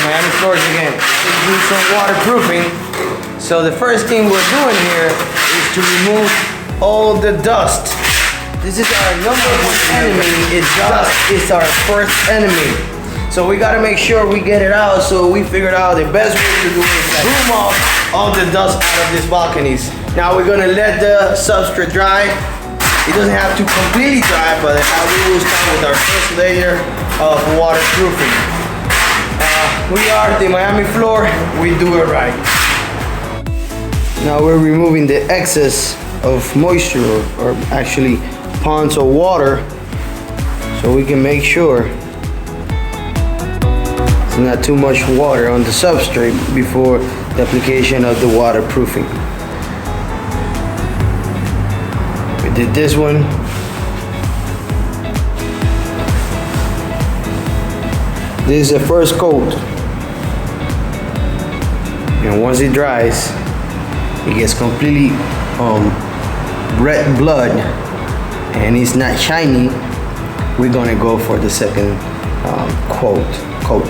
Miami floors again. To do some waterproofing. So the first thing we're doing here is to remove all the dust. This is our number one enemy. Dust is our first enemy. So we gotta make sure we get it out. So we figured out the best way to do it is to broom off all the dust out of these balconies. Now we're gonna let the substrate dry. It doesn't have to completely dry, but we will start with our first layer of waterproofing. We are the Miami floor, we do it right. Now we're removing the excess of moisture, or actually ponds of water, so we can make sure there's not too much water on the substrate before the application of the waterproofing. We did this one. This is the first coat. And once it dries, it gets completely red blood and it's not shiny. We're gonna go for the second coat.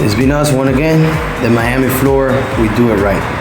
It's been us once again, the Miami floor, we do it right.